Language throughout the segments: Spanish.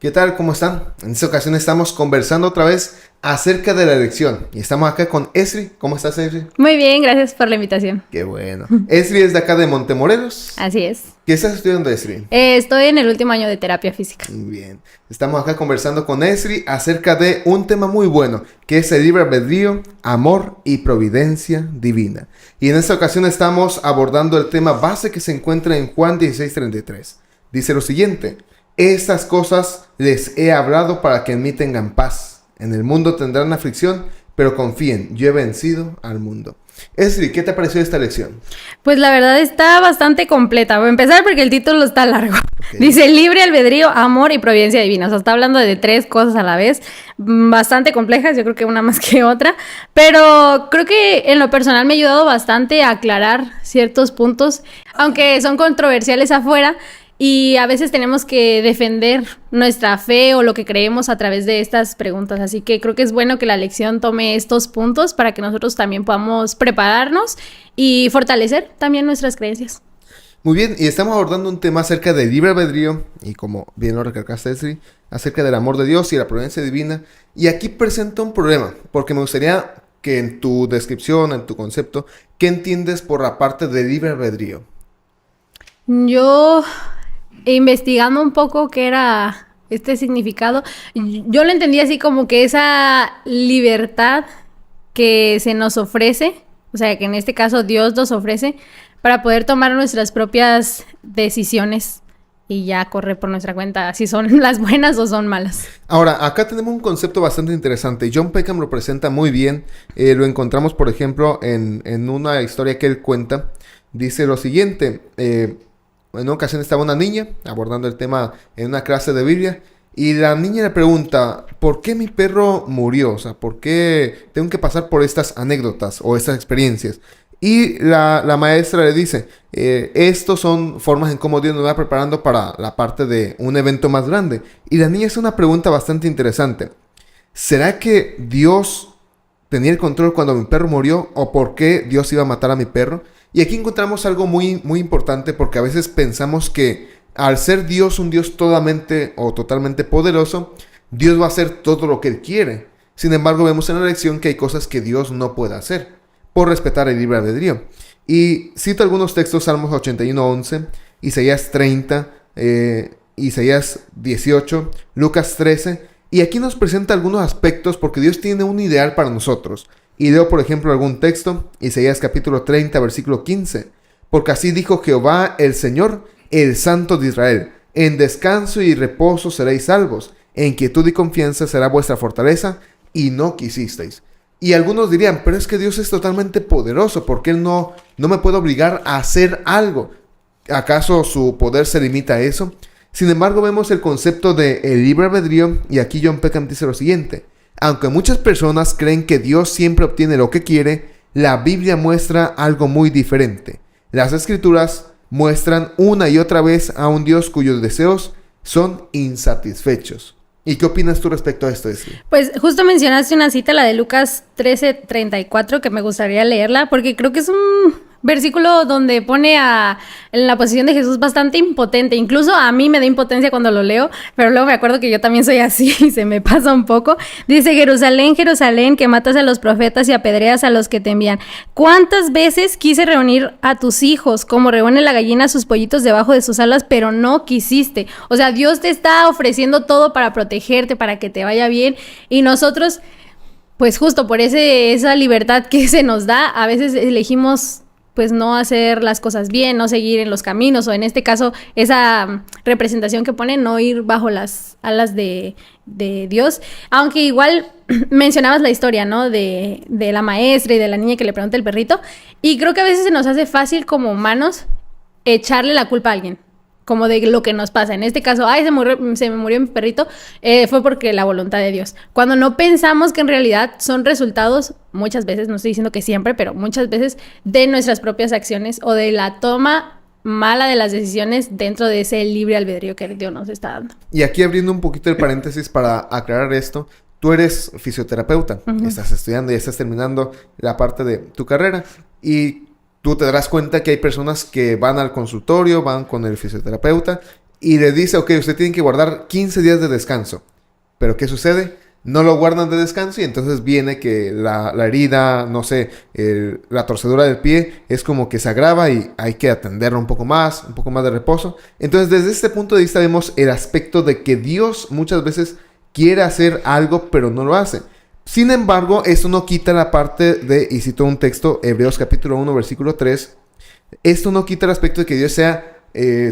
¿Qué tal? ¿Cómo están? En esta ocasión estamos conversando otra vez acerca de la elección. Y estamos acá con Esri. ¿Cómo estás, Esri? Muy bien, gracias por la invitación. Qué bueno. Esri es de acá de Montemorelos. Así es. ¿Qué estás estudiando, Esri? Estoy en el último año de terapia física. Muy bien. Estamos acá conversando con Esri acerca de un tema muy bueno, que es el libre albedrío, amor y providencia divina. Y en esta ocasión estamos abordando el tema base que se encuentra en Juan 16:33. Dice lo siguiente: estas cosas les he hablado para que en mí tengan paz. En el mundo tendrán aflicción, pero confíen, yo he vencido al mundo. Esri, ¿qué te ha parecido esta lección? Pues la verdad está bastante completa. Voy a empezar porque el título está largo. Okay. Dice libre albedrío, amor y providencia divina. O sea, está hablando de 3 cosas a la vez, bastante complejas, yo creo que una más que otra. Pero creo que en lo personal me ha ayudado bastante a aclarar ciertos puntos, aunque son controversiales afuera. Y a veces tenemos que defender nuestra fe o lo que creemos a través de estas preguntas. Así que creo que es bueno que la lección tome estos puntos para que nosotros también podamos prepararnos y fortalecer también nuestras creencias. Muy bien, y estamos abordando un tema acerca del libre albedrío, y como bien lo recalcaste, Esri, acerca del amor de Dios y la providencia divina. Y aquí presento un problema, porque me gustaría que en tu descripción, en tu concepto, ¿qué entiendes por la parte del libre albedrío? Yo, investigando un poco qué era este significado, yo lo entendí así como que esa libertad que se nos ofrece, o sea, que en este caso Dios nos ofrece para poder tomar nuestras propias decisiones y ya correr por nuestra cuenta si son las buenas o son malas. Ahora, acá tenemos un concepto bastante interesante. John Peckham lo presenta muy bien. Lo encontramos, por ejemplo, en una historia que él cuenta. Dice lo siguiente: en una ocasión estaba una niña abordando el tema en una clase de Biblia, y la niña le pregunta: ¿por qué mi perro murió? O sea, ¿por qué tengo que pasar por estas anécdotas o estas experiencias? Y la maestra le dice: estos son formas en cómo Dios nos va preparando para la parte de un evento más grande. Y la niña hace una pregunta bastante interesante: ¿será que Dios tenía el control cuando mi perro murió? ¿O por qué Dios iba a matar a mi perro? Y aquí encontramos algo muy, muy importante, porque a veces pensamos que al ser Dios un Dios totalmente poderoso, Dios va a hacer todo lo que Él quiere. Sin embargo, vemos en la lección que hay cosas que Dios no puede hacer por respetar el libre albedrío. Y cito algunos textos: Salmos 81:11, Isaías 30, Isaías 18, Lucas 13. Y aquí nos presenta algunos aspectos porque Dios tiene un ideal para nosotros. Y leo, por ejemplo, algún texto: Isaías capítulo 30, versículo 15. Porque así dijo Jehová el Señor, el Santo de Israel: en descanso y reposo seréis salvos, en quietud y confianza será vuestra fortaleza, y no quisisteis. Y algunos dirían: pero es que Dios es totalmente poderoso, porque Él no me puede obligar a hacer algo. ¿Acaso su poder se limita a eso? Sin embargo, vemos el concepto de el libre albedrío, y aquí John Peckham dice lo siguiente: aunque muchas personas creen que Dios siempre obtiene lo que quiere, la Biblia muestra algo muy diferente. Las Escrituras muestran una y otra vez a un Dios cuyos deseos son insatisfechos. ¿Y qué opinas tú respecto a esto, Esri? Pues justo mencionaste una cita, la de Lucas 13:34, que me gustaría leerla, porque creo que es un versículo donde pone en la posición de Jesús bastante impotente. Incluso a mí me da impotencia cuando lo leo, pero luego me acuerdo que yo también soy así y se me pasa un poco. Dice: Jerusalén, Jerusalén, que matas a los profetas y apedreas a los que te envían. ¿Cuántas veces quise reunir a tus hijos, como reúne la gallina sus pollitos debajo de sus alas, pero no quisiste? O sea, Dios te está ofreciendo todo para protegerte, para que te vaya bien, y nosotros, pues justo por esa libertad que se nos da, a veces elegimos pues no hacer las cosas bien, no seguir en los caminos, o en este caso esa representación que pone, no ir bajo las alas de Dios. Aunque igual mencionabas la historia, ¿no? De la maestra y de la niña que le pregunta el perrito, y creo que a veces se nos hace fácil como humanos echarle la culpa a alguien, como de lo que nos pasa. En este caso: ay, se me murió mi perrito, fue porque la voluntad de Dios. Cuando no pensamos que en realidad son resultados, muchas veces, no estoy diciendo que siempre, pero muchas veces, de nuestras propias acciones o de la toma mala de las decisiones dentro de ese libre albedrío que Dios nos está dando. Y aquí abriendo un poquito el paréntesis para aclarar esto: tú eres fisioterapeuta, estás estudiando y estás terminando la parte de tu carrera, y tú te darás cuenta que hay personas que van al consultorio, van con el fisioterapeuta, y le dice, ok, usted tiene que guardar 15 días de descanso. Pero ¿qué sucede? No lo guardan de descanso y entonces viene que la herida, no sé, la torcedura del pie es como que se agrava y hay que atenderlo un poco más de reposo. Entonces desde este punto de vista vemos el aspecto de que Dios muchas veces quiere hacer algo pero no lo hace. Sin embargo, eso no quita la parte de, y cito un texto, Hebreos capítulo 1, versículo 3, esto no quita el aspecto de que Dios sea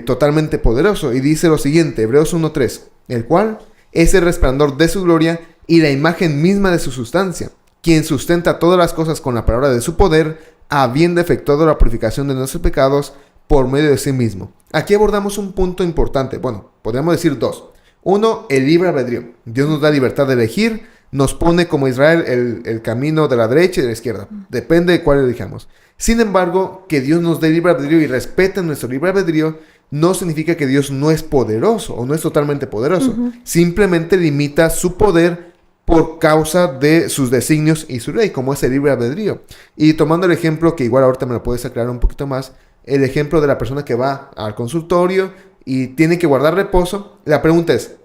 totalmente poderoso. Y dice lo siguiente, Hebreos 1, 3, el cual es el resplandor de su gloria y la imagen misma de su sustancia, quien sustenta todas las cosas con la palabra de su poder, habiendo efectuado la purificación de nuestros pecados por medio de sí mismo. Aquí abordamos un punto importante, bueno, podríamos decir dos. Uno, el libre albedrío. Dios nos da libertad de elegir, nos pone como Israel el camino de la derecha y de la izquierda, depende de cuál elijamos. Sin embargo, que Dios nos dé libre albedrío y respete nuestro libre albedrío, no significa que Dios no es poderoso o no es totalmente poderoso. Simplemente limita su poder por causa de sus designios y su ley, como es el libre albedrío. Y tomando el ejemplo, que igual ahorita me lo puedes aclarar un poquito más, el ejemplo de la persona que va al consultorio y tiene que guardar reposo, la pregunta es,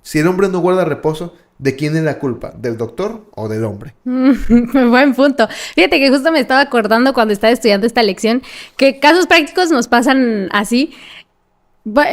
si el hombre no guarda reposo, ¿de quién es la culpa? ¿Del doctor o del hombre? Buen punto. Fíjate que justo me estaba acordando cuando estaba estudiando esta lección que casos prácticos nos pasan así.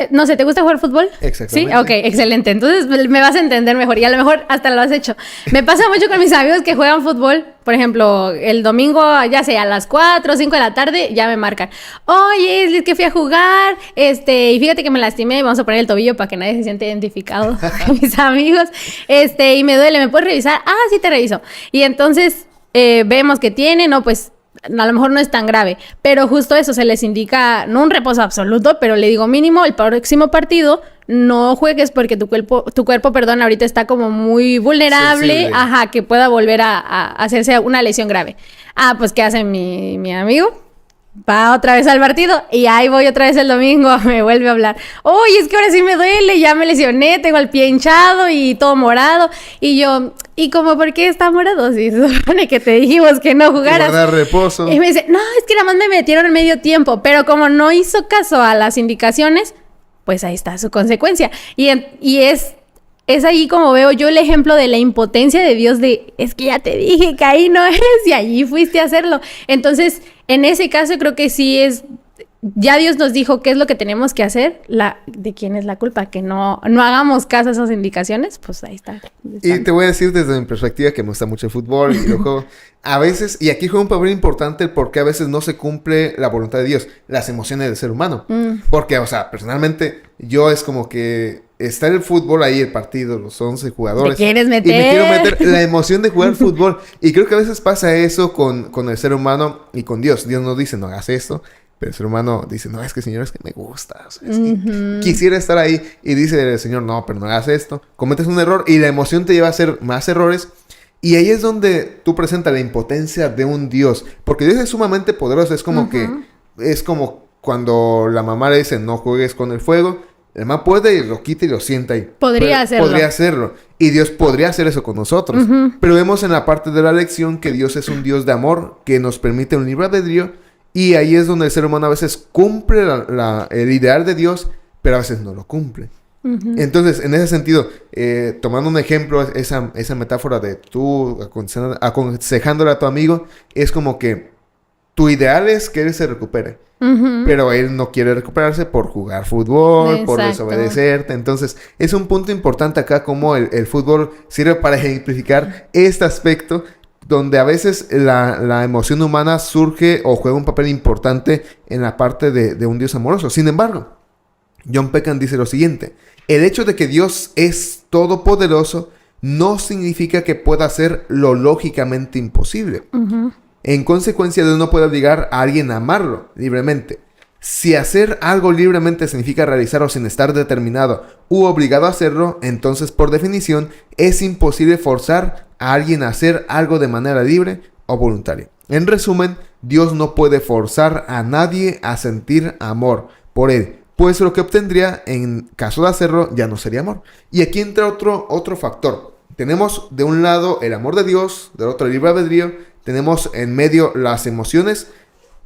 No sé, ¿te gusta jugar fútbol? Exactamente. Sí, ok, excelente. Entonces me vas a entender mejor y a lo mejor hasta lo has hecho. Me pasa mucho con mis amigos que juegan fútbol. Por ejemplo, el domingo, ya sea a las 4 o 5 de la tarde, ya me marcan. Oye, es que fui a jugar, y fíjate que me lastimé, vamos a poner el tobillo para que nadie se siente identificado con mis amigos. Y me duele, ¿me puedes revisar? Ah, sí te reviso. Y entonces vemos que tiene, no, pues a lo mejor no es tan grave, pero justo eso, se les indica, no un reposo absoluto, pero le digo mínimo, el próximo partido no juegues porque tu cuerpo, perdón, ahorita está como muy vulnerable, ajá, que pueda volver a hacerse una lesión grave. Ah, pues ¿qué hace mi amigo? Va otra vez al partido y ahí voy otra vez el domingo, me vuelve a hablar. Oye, es que ahora sí me duele, ya me lesioné, tengo el pie hinchado y todo morado. Y yo, ¿y cómo por qué está morado? Si se supone que te dijimos que no jugaras. Guardar reposo. Y me dice, no, es que nada más me metieron en medio tiempo. Pero como no hizo caso a las indicaciones, pues ahí está su consecuencia. Y es ahí como veo yo el ejemplo de la impotencia de Dios de, es que ya te dije que ahí no es y allí fuiste a hacerlo. Entonces, en ese caso creo que sí es, ya Dios nos dijo qué es lo que tenemos que hacer, de quién es la culpa, que no hagamos caso a esas indicaciones, pues ahí está. Y te voy a decir desde mi perspectiva que me gusta mucho el fútbol y lo juego. A veces, y aquí juega un papel importante porque a veces no se cumple la voluntad de Dios, las emociones del ser humano. Porque, o sea, personalmente, yo es como que está en el fútbol ahí, el partido, los 11 jugadores. ¿Te quieres meter? Y me quiero meter la emoción de jugar fútbol. Y creo que a veces pasa eso con el ser humano y con Dios. Dios nos dice, no hagas esto. Pero el ser humano dice, no, es que Señor, es que me gusta. O sea, es que quisiera estar ahí. Y dice el Señor, no, pero no hagas esto. Cometes un error y la emoción te lleva a hacer más errores. Y ahí es donde tú presentas la impotencia de un Dios. Porque Dios es sumamente poderoso. Es como que, es como cuando la mamá le dice, no juegues con el fuego. El mamá puede y lo quita y lo sienta ahí. Podría hacerlo. Y Dios podría hacer eso con nosotros. Pero vemos en la parte de la lección que Dios es un Dios de amor que nos permite un libre albedrío. Y ahí es donde el ser humano a veces cumple el ideal de Dios, pero a veces no lo cumple. Entonces, en ese sentido, tomando un ejemplo, esa metáfora de tú aconsejándole a tu amigo, es como que tu ideal es que él se recupere. Pero él no quiere recuperarse por jugar fútbol, Exacto. por desobedecerte. Entonces, es un punto importante acá como el fútbol sirve para ejemplificar este aspecto donde a veces la emoción humana surge o juega un papel importante en la parte de un Dios amoroso. Sin embargo, John Peckham dice lo siguiente: el hecho de que Dios es todopoderoso no significa que pueda hacer lo lógicamente imposible. En consecuencia, Dios no puede obligar a alguien a amarlo libremente. Si hacer algo libremente significa realizarlo sin estar determinado u obligado a hacerlo, entonces por definición es imposible forzar a alguien a hacer algo de manera libre o voluntaria. En resumen, Dios no puede forzar a nadie a sentir amor por él, pues lo que obtendría en caso de hacerlo ya no sería amor. Y aquí entra otro factor. Tenemos de un lado el amor de Dios, del otro el libre albedrío, tenemos en medio las emociones.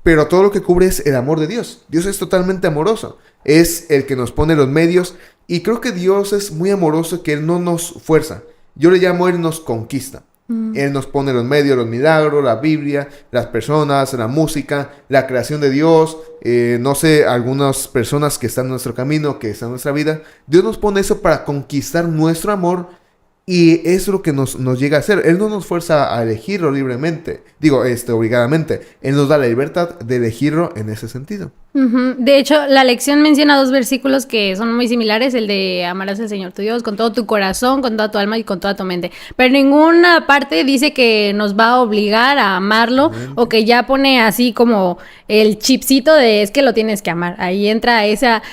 pero todo lo que cubre es el amor de Dios. Dios es totalmente amoroso. Es el que nos pone los medios. Y creo que Dios es muy amoroso, que Él no nos fuerza. Yo le llamo, Él nos conquista. Él nos pone los medios, los milagros, la Biblia, las personas, la música, la creación de Dios. No sé, algunas personas que están en nuestro camino, que están en nuestra vida. Dios nos pone eso para conquistar nuestro amor. Y eso es lo que nos llega a hacer. Él no nos fuerza a elegirlo libremente. Digo, obligadamente. Él nos da la libertad de elegirlo en ese sentido. De hecho, la lección menciona 2 versículos que son muy similares. El de amarás al Señor tu Dios con todo tu corazón, con toda tu alma y con toda tu mente. Pero en ninguna parte dice que nos va a obligar a amarlo. O que ya pone así como el chipcito de es que lo tienes que amar. Ahí entra esa...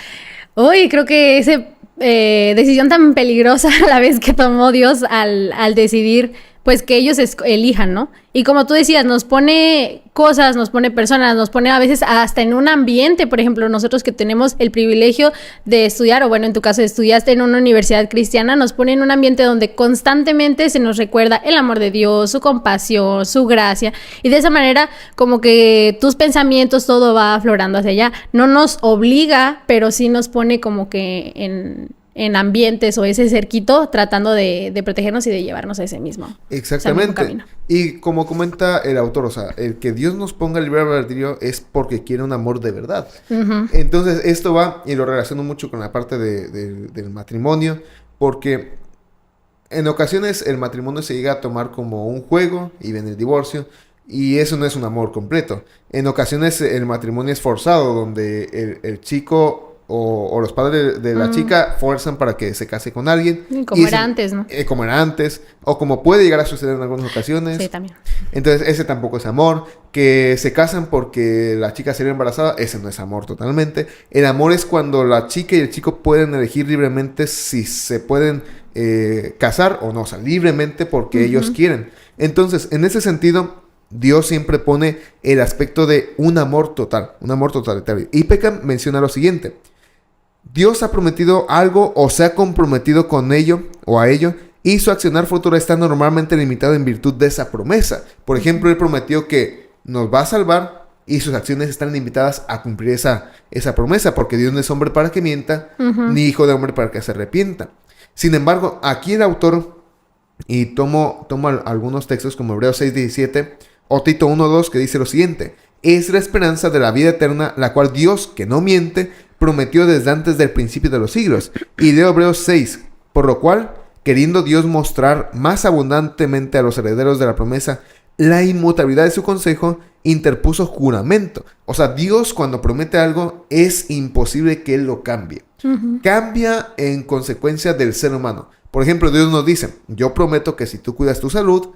Uy, creo que ese... decisión tan peligrosa a la vez que tomó Dios al decidir pues que ellos elijan, ¿no? Y como tú decías, nos pone cosas, nos pone personas, nos pone a veces hasta en un ambiente. Por ejemplo, nosotros que tenemos el privilegio de estudiar, o bueno, en tu caso estudiaste en una universidad cristiana, nos pone en un ambiente donde constantemente se nos recuerda el amor de Dios, su compasión, su gracia, y de esa manera como que tus pensamientos, todo va aflorando hacia allá. No nos obliga, pero sí nos pone como que en ambientes o ese cerquito tratando de protegernos y de llevarnos a ese mismo. Exactamente. Ese mismo camino. Y como comenta el autor, o sea, el que Dios nos ponga el libre albedrío es porque quiere un amor de verdad. Entonces esto va, y lo relaciono mucho con la parte del matrimonio, porque en ocasiones el matrimonio se llega a tomar como un juego y viene el divorcio. Y eso no es un amor completo. En ocasiones el matrimonio es forzado, donde el chico o los padres de la chica fuerzan para que se case con alguien. Como era antes, ¿no? Como era antes, o como puede llegar a suceder en algunas ocasiones. Sí, también. Entonces ese tampoco es amor. Que se casan porque la chica se ve embarazada, ese no es amor totalmente. El amor es cuando la chica y el chico pueden elegir libremente si se pueden casar o no, o sea, libremente porque ellos quieren. Entonces, en ese sentido, Dios siempre pone el aspecto de un amor total, un amor totalitario. Y Peckham menciona lo siguiente: Dios ha prometido algo o se ha comprometido con ello o a ello, y su accionar futuro está normalmente limitado en virtud de esa promesa. Por ejemplo, Él prometió que nos va a salvar y sus acciones están limitadas a cumplir esa promesa, porque Dios no es hombre para que mienta, ni hijo de hombre para que se arrepienta. Sin embargo, aquí el autor, y tomo algunos textos como Hebreos 6:17 o Tito 1:2, que dice lo siguiente: es la esperanza de la vida eterna, la cual Dios, que no miente, prometió desde antes del principio de los siglos. Y leo Hebreos 6, por lo cual, queriendo Dios mostrar más abundantemente a los herederos de la promesa la inmutabilidad de su consejo, interpuso juramento. O sea, Dios cuando promete algo es imposible que Él lo cambie. Cambia en consecuencia del ser humano. Por ejemplo, Dios nos dice: yo prometo que si tú cuidas tu salud,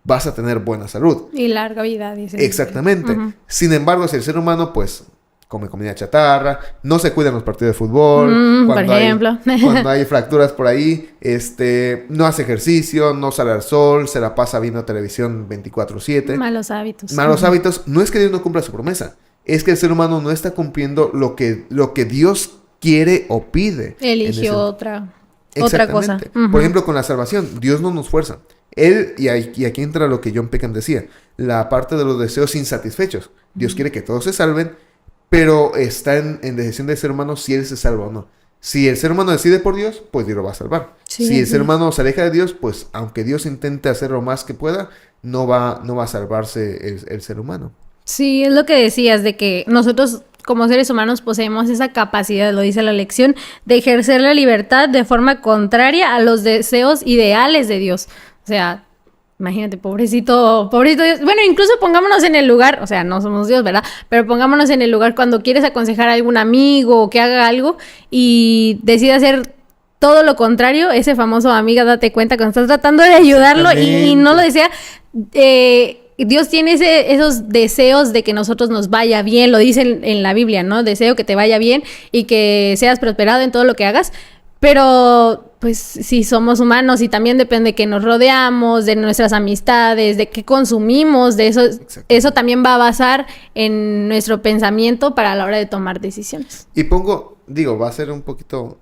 vas a tener buena salud. Y larga vida, dice. Exactamente. Sin embargo, si el ser humano, pues, come comida chatarra, no se cuida en los partidos de fútbol, por ejemplo. Cuando hay fracturas por ahí, no hace ejercicio, no sale al sol, se la pasa viendo televisión 24/7. Malos hábitos. Malos hábitos. No es que Dios no cumpla su promesa, es que el ser humano no está cumpliendo lo que Dios quiere o pide. Eligió otra cosa. Por ejemplo, con la salvación, Dios no nos fuerza. Él, y aquí entra lo que John Peckham decía, la parte de los deseos insatisfechos. Dios quiere que todos se salven, pero está en decisión del ser humano si él se salva o no. Si el ser humano decide por Dios, pues Dios lo va a salvar. Sí, si el ser humano se aleja de Dios, pues aunque Dios intente hacer lo más que pueda, no va a salvarse el ser humano. Sí, es lo que decías, de que nosotros como seres humanos poseemos esa capacidad, lo dice la lección, de ejercer la libertad de forma contraria a los deseos ideales de Dios. O sea, imagínate, pobrecito Dios. Bueno, incluso pongámonos en el lugar, o sea, no somos Dios, ¿verdad? Pero pongámonos en el lugar cuando quieres aconsejar a algún amigo o que haga algo y decide hacer todo lo contrario, ese famoso amiga, date cuenta cuando estás tratando de ayudarlo y no lo desea. Dios tiene esos deseos de que nosotros nos vaya bien, lo dice en la Biblia, ¿no? Deseo que te vaya bien y que seas prosperado en todo lo que hagas, pero pues si somos humanos y también depende de que nos rodeamos, de nuestras amistades, de qué consumimos, de eso también va a basar en nuestro pensamiento para la hora de tomar decisiones. Y va a ser un poquito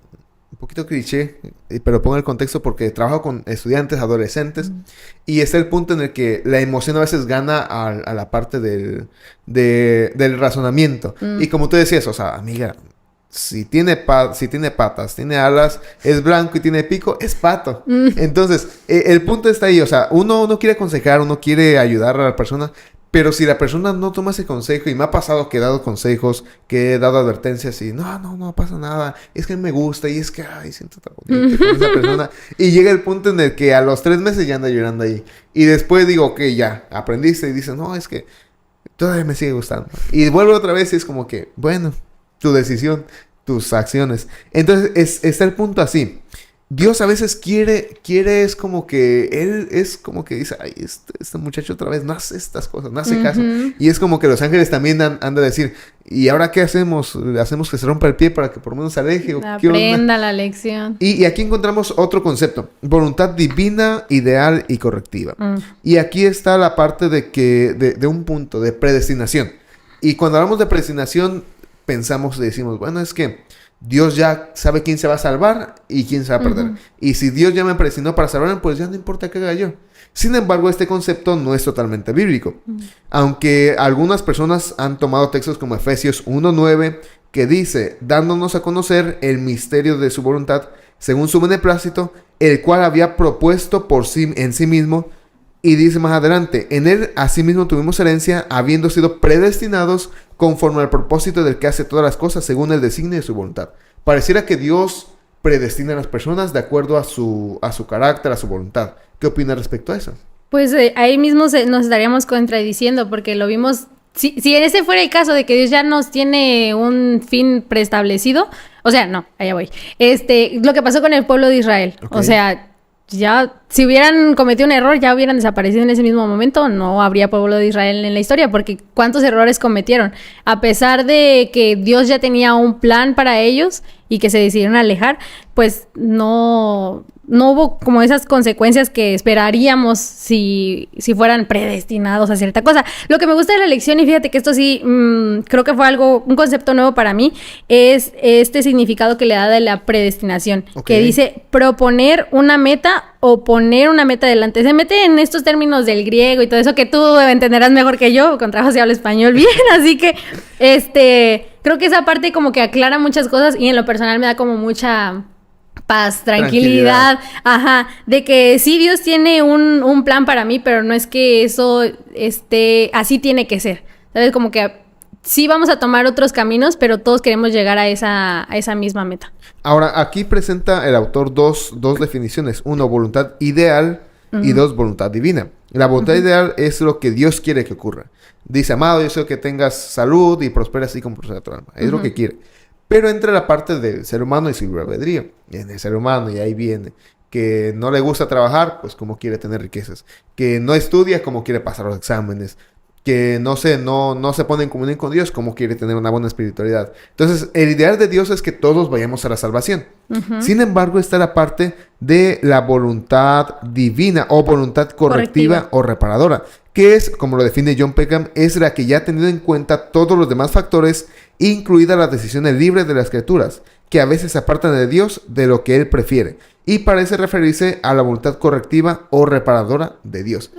poquito cliché, pero pongo el contexto porque trabajo con estudiantes, adolescentes, y es el punto en el que la emoción a veces gana a la parte del razonamiento. Y como tú decías, o sea, amiga, si tiene patas, tiene alas, es blanco y tiene pico, es pato. Entonces, el punto está ahí, o sea, uno quiere aconsejar, uno quiere ayudar a la persona, pero si la persona no toma ese consejo, y me ha pasado que he dado consejos, que he dado advertencias y no pasa nada, es que me gusta y es que, ay, siento tan bonito con esa persona. Y llega el punto en el que a los 3 meses ya anda llorando ahí. Y después digo, ok, ya, aprendiste y dices, no, es que todavía me sigue gustando. Y vuelve otra vez y es como que, bueno, tu decisión, tus acciones. Entonces, está el punto así. Dios a veces quiere, es como que Él es como que dice, ay, este muchacho otra vez no hace estas cosas, no hace caso. Y es como que los ángeles también han de decir, ¿y ahora qué hacemos? ¿Hacemos que se rompa el pie para que por lo menos se aleje? Aprenda la lección. Y aquí encontramos otro concepto, voluntad divina, ideal y correctiva. Y aquí está la parte de un punto de predestinación. Y cuando hablamos de predestinación, decimos, bueno, es que Dios ya sabe quién se va a salvar y quién se va a perder. Y si Dios ya me predestinó para salvarme, pues ya no importa qué haga yo. Sin embargo, este concepto no es totalmente bíblico. Aunque algunas personas han tomado textos como Efesios 1:9, que dice, dándonos a conocer el misterio de su voluntad, según su beneplácito, el cual había propuesto en sí mismo. Y dice más adelante, en él asimismo tuvimos herencia, habiendo sido predestinados conforme al propósito del que hace todas las cosas según el designio de su voluntad. Pareciera que Dios predestina a las personas de acuerdo a su carácter, a su voluntad. ¿Qué opinas respecto a eso? Pues ahí mismo nos estaríamos contradiciendo porque lo vimos. Si ese fuera el caso de que Dios ya nos tiene un fin preestablecido, o sea, no, allá voy. Lo que pasó con el pueblo de Israel, okay. O sea, ya, si hubieran cometido un error, ya hubieran desaparecido en ese mismo momento, no habría pueblo de Israel en la historia, porque ¿cuántos errores cometieron? A pesar de que Dios ya tenía un plan para ellos y que se decidieron alejar, pues no hubo como esas consecuencias que esperaríamos si fueran predestinados a cierta cosa. Lo que me gusta de la lección, y fíjate que esto sí, creo que fue un concepto nuevo para mí, es este significado que le da de la predestinación, okay. Que dice proponer una meta o poner una meta delante. Se mete en estos términos del griego y todo eso que tú entenderás mejor que yo, con trabajo si hablo español bien, así que creo que esa parte como que aclara muchas cosas y en lo personal me da como mucha paz, tranquilidad, ajá, de que sí Dios tiene un plan para mí, pero no es que eso así tiene que ser, ¿sabes? Como que sí vamos a tomar otros caminos, pero todos queremos llegar a esa misma meta. Ahora, aquí presenta el autor dos definiciones, uno, voluntad ideal, y dos, voluntad divina. La voluntad ideal es lo que Dios quiere que ocurra. Dice, amado, yo deseo que tengas salud y prosperes así como prospera tu alma. Es lo que quiere. Pero entra la parte del ser humano y su libre albedrío. En el ser humano, y ahí viene. Que no le gusta trabajar, pues como quiere tener riquezas. Que no estudia, como quiere pasar los exámenes. Que no se pone en comunión con Dios, como quiere tener una buena espiritualidad. Entonces, el ideal de Dios es que todos vayamos a la salvación. Sin embargo, está la parte de la voluntad divina o voluntad correctiva o reparadora. Que es, como lo define John Peckham, es la que ya ha tenido en cuenta todos los demás factores, incluidas las decisiones libres de las criaturas, que a veces se apartan de Dios de lo que Él prefiere. Y parece referirse a la voluntad correctiva o reparadora de Dios.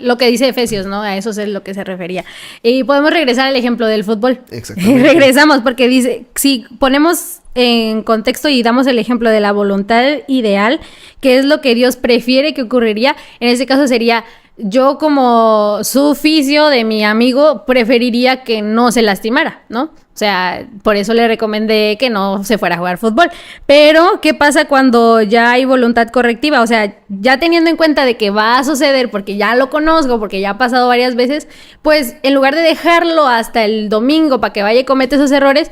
Lo que dice Efesios, ¿no? A eso es lo que se refería. Y podemos regresar al ejemplo del fútbol. Exactamente. Regresamos porque dice, si ponemos en contexto y damos el ejemplo de la voluntad ideal, que es lo que Dios prefiere que ocurriría, en este caso sería, yo como su oficio de mi amigo preferiría que no se lastimara, ¿no? O sea, por eso le recomendé que no se fuera a jugar fútbol. Pero, ¿qué pasa cuando ya hay voluntad correctiva? O sea, ya teniendo en cuenta de que va a suceder porque ya lo conozco, porque ya ha pasado varias veces, pues en lugar de dejarlo hasta el domingo para que vaya y cometa esos errores,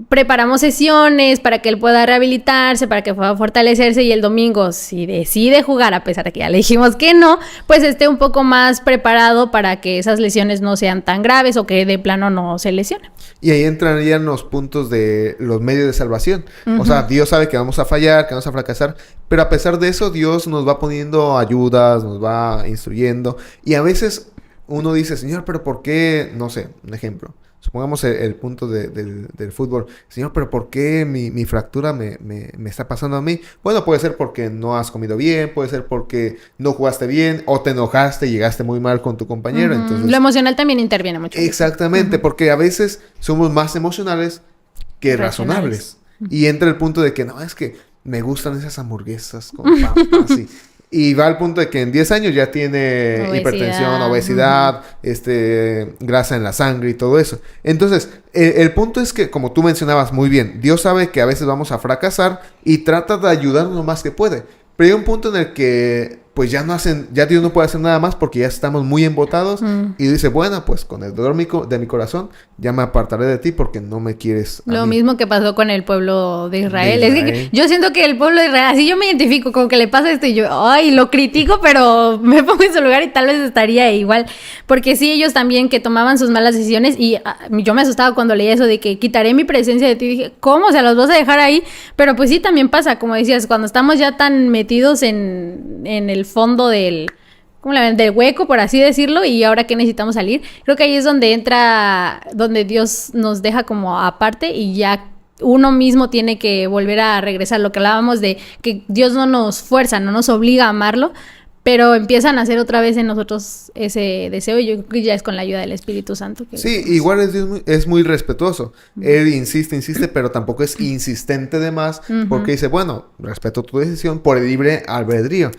preparamos sesiones para que él pueda rehabilitarse, para que pueda fortalecerse y el domingo, si decide jugar, a pesar de que ya le dijimos que no, pues esté un poco más preparado para que esas lesiones no sean tan graves o que de plano no se lesione. Y ahí entrarían los puntos de los medios de salvación. O sea, Dios sabe que vamos a fallar, que vamos a fracasar, pero a pesar de eso, Dios nos va poniendo ayudas, nos va instruyendo y a veces uno dice, Señor, pero ¿por qué? No sé, un ejemplo. supongamos el punto del fútbol. Señor, pero ¿por qué mi fractura me está pasando a mí? Bueno, puede ser porque no has comido bien, puede ser porque no jugaste bien, o te enojaste y llegaste muy mal con tu compañero. Entonces, lo emocional también interviene mucho. Exactamente, porque a veces somos más emocionales que razonables. Y entra el punto de que, no, es que me gustan esas hamburguesas con papas y va al punto de que en 10 años ya tiene hipertensión, obesidad, grasa en la sangre y todo eso. Entonces, el punto es que, como tú mencionabas muy bien, Dios sabe que a veces vamos a fracasar y trata de ayudarnos lo más que puede. Pero hay un punto en el que pues ya Dios no puede hacer nada más porque ya estamos muy embotados. Y dice, bueno, pues con el dolor de mi corazón ya me apartaré de ti porque no me quieres a Lo mí. mismo que pasó con el pueblo de Israel. Es que yo siento que el pueblo de Israel, así yo me identifico con que le pasa esto y yo, ay, lo critico, pero me pongo en su lugar y tal vez estaría igual. Porque sí, ellos también que tomaban sus malas decisiones y yo me asustaba cuando leía eso de que quitaré mi presencia de ti. Dije, ¿cómo? O sea, los vas a dejar ahí. Pero pues sí, también pasa, como decías, cuando estamos ya tan metidos en el fondo del hueco, por así decirlo, y ahora que necesitamos salir, creo que ahí es donde Dios nos deja como aparte y ya uno mismo tiene que volver a regresar. Lo que hablábamos de que Dios no nos fuerza, no nos obliga a amarlo, pero empiezan a hacer otra vez en nosotros ese deseo, y yo creo que ya es con la ayuda del Espíritu Santo. Sí, igual es muy respetuoso. Él insiste, pero tampoco es insistente de más, porque dice, bueno, respeto tu decisión por el libre albedrío.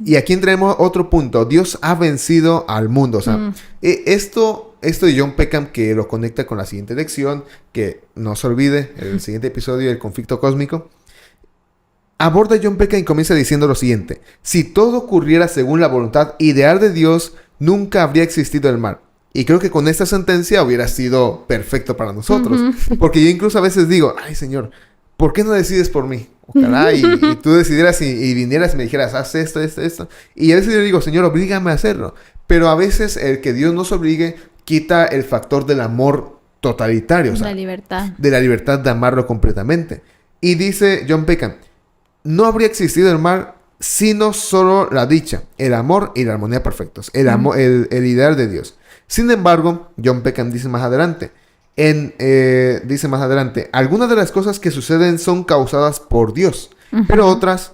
Y aquí entremos otro punto. Dios ha vencido al mundo. O sea, esto de John Peckham, que lo conecta con la siguiente lección, que no se olvide, el siguiente episodio del conflicto cósmico. Aborda John Peckham y comienza diciendo lo siguiente: si todo ocurriera según la voluntad ideal de Dios, nunca habría existido el mal. Y creo que con esta sentencia hubiera sido perfecto para nosotros. Porque yo incluso a veces digo, ay, Señor, ¿por qué no decides por mí? Ojalá y tú decidieras y vinieras y me dijeras, haz esto. Y a veces yo digo, Señor, oblígame a hacerlo. Pero a veces el que Dios nos obligue quita el factor del amor totalitario. O sea, de la libertad de amarlo completamente. Y dice John Peckham, no habría existido el mal sino solo la dicha, el amor y la armonía perfectos. El ideal de Dios. Sin embargo, John Peckham dice más adelante, algunas de las cosas que suceden son causadas por Dios, pero otras,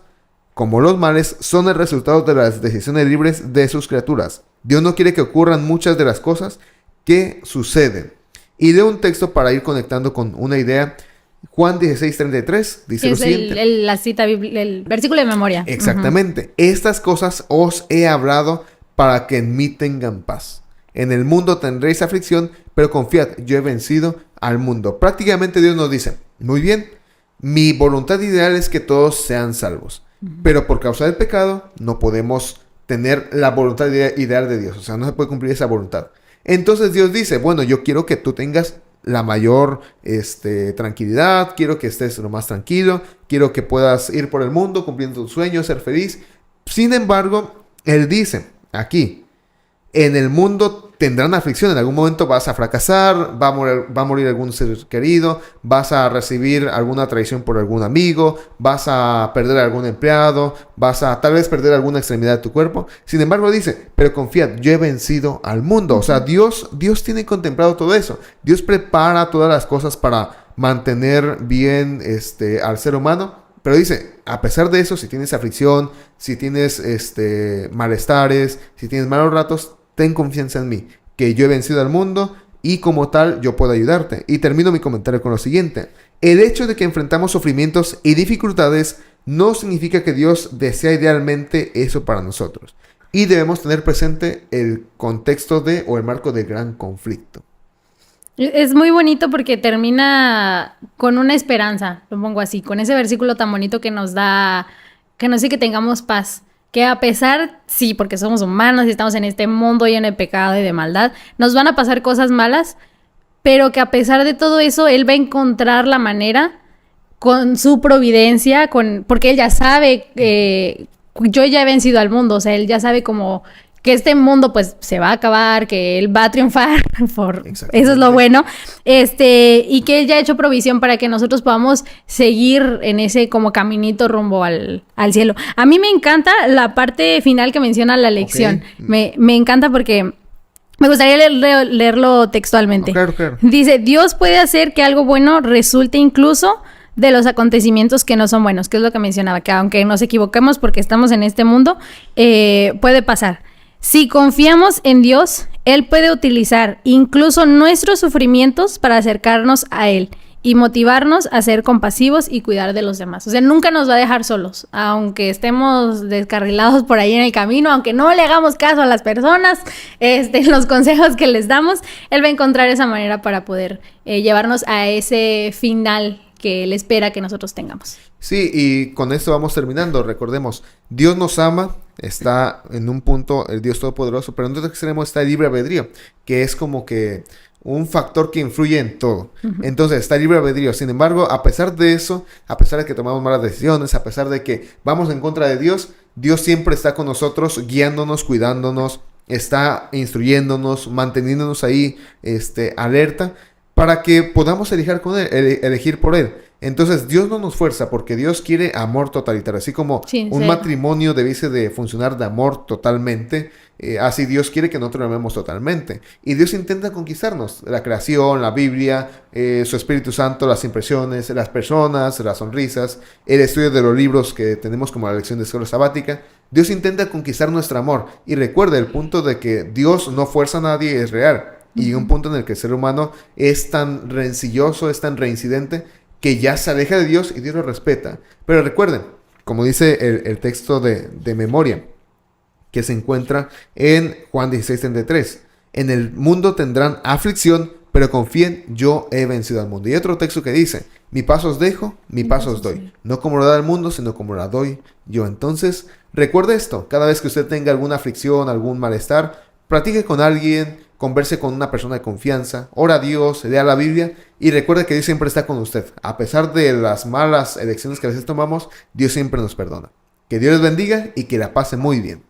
como los males, son el resultado de las decisiones libres de sus criaturas. Dios no quiere que ocurran muchas de las cosas que suceden. Y leo un texto para ir conectando con una idea. Juan 16:33 dice lo siguiente. La cita bíblica, el versículo de memoria. Exactamente. Estas cosas os he hablado para que en mí tengan paz. En el mundo tendréis aflicción, pero confiad, yo he vencido al mundo. Prácticamente Dios nos dice, muy bien, mi voluntad ideal es que todos sean salvos. Pero por causa del pecado no podemos tener la voluntad ideal de Dios. O sea, no se puede cumplir esa voluntad. Entonces Dios dice, bueno, yo quiero que tú tengas la mayor tranquilidad, quiero que estés lo más tranquilo, quiero que puedas ir por el mundo cumpliendo tus sueños, ser feliz. Sin embargo, Él dice aquí, en el mundo tendrán aflicción, en algún momento vas a fracasar, va a morir algún ser querido, vas a recibir alguna traición por algún amigo, vas a perder a algún empleado, vas a tal vez perder alguna extremidad de tu cuerpo. Sin embargo dice, pero confiad, yo he vencido al mundo. O sea, Dios tiene contemplado todo eso. Dios prepara todas las cosas para mantener bien al ser humano. Pero dice, a pesar de eso, si tienes aflicción, si tienes malestares, si tienes malos ratos, ten confianza en mí, que yo he vencido al mundo y como tal yo puedo ayudarte. Y termino mi comentario con lo siguiente. El hecho de que enfrentamos sufrimientos y dificultades no significa que Dios desea idealmente eso para nosotros. Y debemos tener presente el contexto o el marco del gran conflicto. Es muy bonito porque termina con una esperanza, lo pongo así, con ese versículo tan bonito que nos da, que nos dice que tengamos paz. Que a pesar, sí, porque somos humanos y estamos en este mundo lleno de pecado y de maldad, nos van a pasar cosas malas, pero que a pesar de todo eso, Él va a encontrar la manera con su providencia, porque Él ya sabe, yo ya he vencido al mundo, o sea, Él ya sabe como que este mundo pues se va a acabar, que Él va a triunfar, eso es lo bueno, y que Él ya ha hecho provisión para que nosotros podamos seguir en ese como caminito rumbo al cielo. A mí me encanta la parte final que menciona la lección, me encanta porque Me gustaría leerlo textualmente. Oh, claro, claro. Dice, Dios puede hacer que algo bueno resulte incluso de los acontecimientos que no son buenos, que es lo que mencionaba, que aunque nos equivoquemos porque estamos en este mundo, puede pasar. Si confiamos en Dios, Él puede utilizar incluso nuestros sufrimientos para acercarnos a Él y motivarnos a ser compasivos y cuidar de los demás. O sea, nunca nos va a dejar solos, aunque estemos descarrilados por ahí en el camino, aunque no le hagamos caso a las personas, los consejos que les damos, Él va a encontrar esa manera para poder llevarnos a ese final que Él espera que nosotros tengamos. Sí, y con esto vamos terminando. Recordemos, Dios nos ama, está en un punto el Dios Todopoderoso, pero en otro extremo está el libre albedrío, que es como que un factor que influye en todo. Uh-huh. Entonces está el libre albedrío. Sin embargo, a pesar de eso, a pesar de que tomamos malas decisiones, a pesar de que vamos en contra de Dios, Dios siempre está con nosotros, guiándonos, cuidándonos, está instruyéndonos, manteniéndonos ahí alerta, para que podamos elegir por Él. Entonces, Dios no nos fuerza porque Dios quiere amor totalitario. Así como un matrimonio debiese de funcionar de amor totalmente, así Dios quiere que nosotros lo amemos totalmente. Y Dios intenta conquistarnos. La creación, la Biblia, su Espíritu Santo, las impresiones, las personas, las sonrisas, el estudio de los libros que tenemos como la lección de escuela sabática. Dios intenta conquistar nuestro amor. Y recuerda, el punto de que Dios no fuerza a nadie es real. Y un punto en el que el ser humano es tan rencilloso, es tan reincidente, que ya se aleja de Dios y Dios lo respeta. Pero recuerden, como dice el texto de memoria, que se encuentra en Juan 16:33, en el mundo tendrán aflicción, pero confíen, yo he vencido al mundo. Y otro texto que dice, mi paz os dejo, mi paz os doy. No como lo da el mundo, sino como la doy yo. Entonces, recuerde esto, cada vez que usted tenga alguna aflicción, algún malestar, practique con alguien, converse con una persona de confianza, ora a Dios, lea la Biblia y recuerde que Dios siempre está con usted. A pesar de las malas elecciones que a veces tomamos, Dios siempre nos perdona. Que Dios les bendiga y que la pase muy bien.